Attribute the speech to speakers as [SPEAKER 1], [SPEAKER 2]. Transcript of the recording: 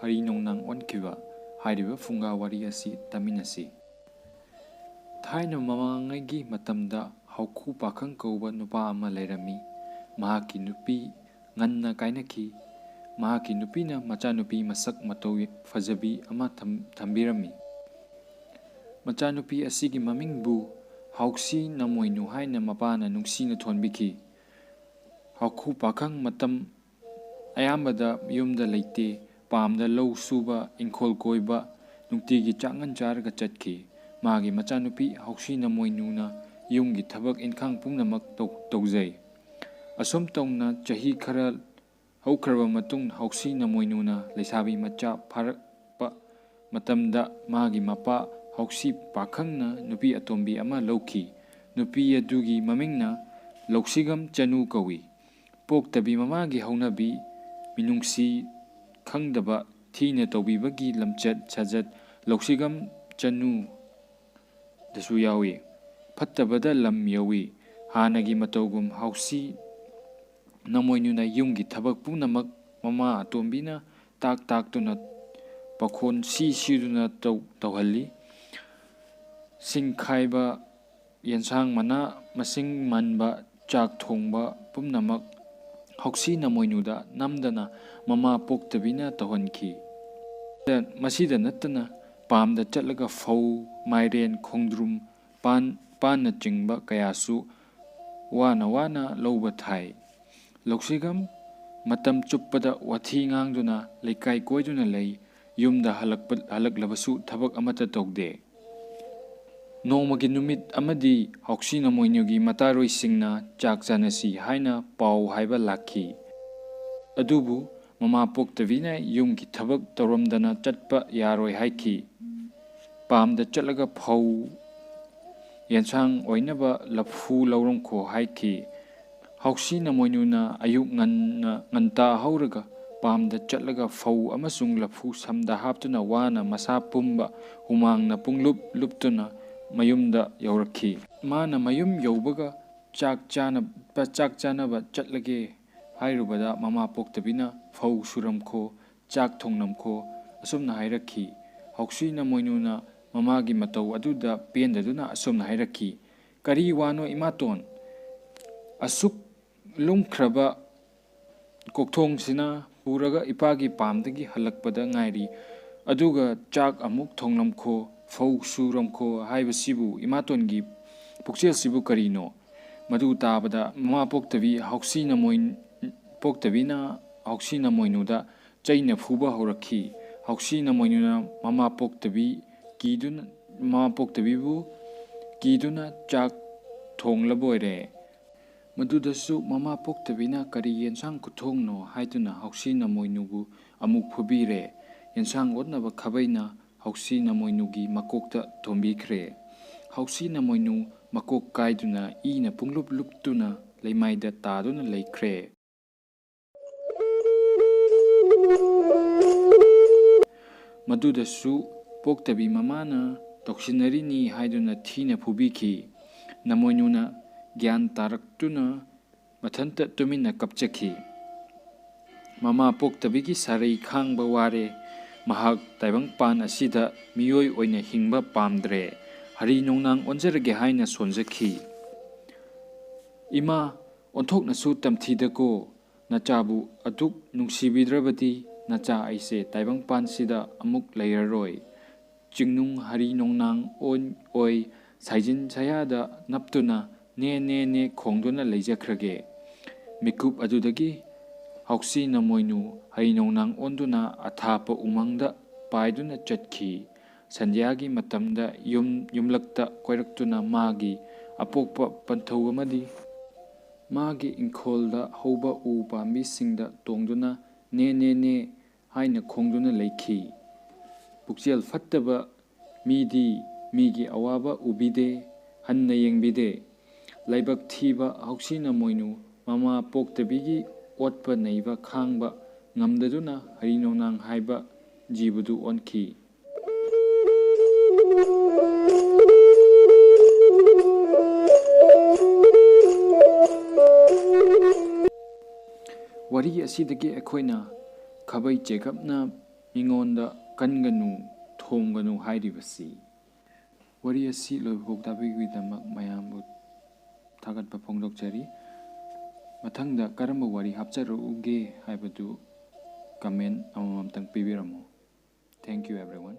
[SPEAKER 1] hari nongnang onkiba hairiba funga wari asi taminasi. Thaina mamangaigi matamda hauku pakhang kauba nupa ama lairami. Mahaki nupi nganna kainaki. Mahaki nupina machanupi masak matau fajabi ama thambirami. Machanupi asigi mamingbu hauksi namoinu haina mapana nungsina thonbiki. Hauku pakhang matam ayambada yumda leite pamda lau suba ingkhol koiba nungtigi changan charga chatki. Magi machanupi hauksi namoinuna yumgi thabak inkhang pungnamak tawjai. Asum tongna chahi khara haukraba matung hauksi namoinuna leisabi macha pharakpa matamda magi mapa hauksi pakhangna nupi atombi ama lauki. Nupi adugi mamingna Loksigam Chanu kawi. Poktabi mamagi haunabi minungsi khangdaba thina tawbibagi lamchat sajat Loksigam Chanu dasu yawi. Fattabada lam yawi. Hanagi matawgum hauksi namoinuna yumgi thabak punamak mama atombina taktuna pakhon siduna tawhalli. Singkhaiba yensang mana masing manba chak thongba pumnamak hauksi namoinuda namdana mama poktabina tawhanki. Masida nattana pamda chatlaga fau mairen khongdrum panna chingba kayasu wana lauba thai. Loksigam matam chuppada wathi ngangduna leikai koiduna lei yumda halaklabasu thabak amata tawde. Nongmagi numit amadi hauksi namoinugi mataroi singna chak chanasi haina pau haiba lakhi. Adubu mama poktabina yumgi thabak tawramdana chatpa yaroi haiki. Pamda chatlaga phau yensang oinaba laphu laurongko haiki. Hauksi namoinuna ayuk nganta hauraga pamda chatlaga phau amasung laphu samda haptuna wana masa pumba humangna punglup luptuna mayumda yaurakhi. Mana mayum yaubaga chak chanaba chatlage hairubada mama poktabina phau suramkho chak thongnamkho asumna hairakhi. Hauksi namoinuna mamagi matau aduda pendaduna asumna hairakhi. Kari wano imaton asuk lumkraba kokthong sina puraga ipagi pamdagi halakpada ngairi aduga chak amuk thongnamkho phau suramkho haibasibu imatongi pukchel sibu karino madu tabada mama poktabi hauksi poktabina hauksi namoinuda chaina phuba horakhi. Hauksi namoinuna mama poktabibu kiduna chak thonglaboire. Madudasu mama poktabina kari yensang kuthongno haiduna hauksi namoinubu amuk phubire. Yensang odnaba khabaina hauksi namoinugi makokta thombikre. Hauksi namoinu makok kaiduna ina punglup luptuna leimaida taduna leikre. Madudasu poktabi mamana toksinnarini haiduna thina phubiki. Namoinuna gyan taraktuna mathanta tumina kapchaki. Mama poktabigi sarai khangba ware. Mahak taibangpan asida miyoi oina hingba pamdre. Hari nongnang onjarage haina sonjaki. Ima onthoknasu tamthidako nachabu aduk nungsibidrabadi nacha aise taibangpan sida amuk lairaroi. Chingnung hari nongnang oi saijin sayada naptuna ne khongduna leijakrage. Mikup adudagi hauksi namoinu hari nongnang onduna athapa umangda paiduna chatki. Sandyagi matamda yumlakta koiraktuna magi apokpa panthau amadi magi ingkholda hauba u pambisingda tongduna ne haina khongduna leikhi. Pukchel fattaba migi awaba ubide hanna yengbide. Laibak thiba hauksi namoinu mama poktabigi otpa neiba khangba ngamdaduna hari nongnang haiba jibudu onki. Wari asidagi ekhoina khabai chekapna ꯃꯤꯉꯣꯟꯗ ꯀꯟꯒꯅꯨ ꯊꯣꯝꯒꯅꯨ ꯍꯥꯏꯔꯤꯕꯁꯤ꯫ ꯋꯥꯔꯤ ꯑꯁꯤ ꯂꯣꯏꯕꯐꯥꯎ ꯇꯥꯕꯤꯕꯒꯤꯗꯃꯛ ꯃꯌꯥꯝꯕꯨ ꯊꯥꯒꯠꯄ ꯐꯣꯡꯗꯣꯛꯆꯔꯤ꯫ ꯃꯊꯪꯗ ꯀꯔꯝꯕ ꯋꯥꯔꯤ ꯍꯥꯞꯆꯔꯛꯎꯒꯦ ꯍꯥꯏꯕꯗꯨ ꯀꯃꯦꯟ ꯑꯃꯃꯝꯇꯪ ꯄꯤꯕꯤꯔꯝꯃꯨ꯫ Thank you ꯑꯦꯚ꯭ꯔꯤꯋꯥꯟ꯫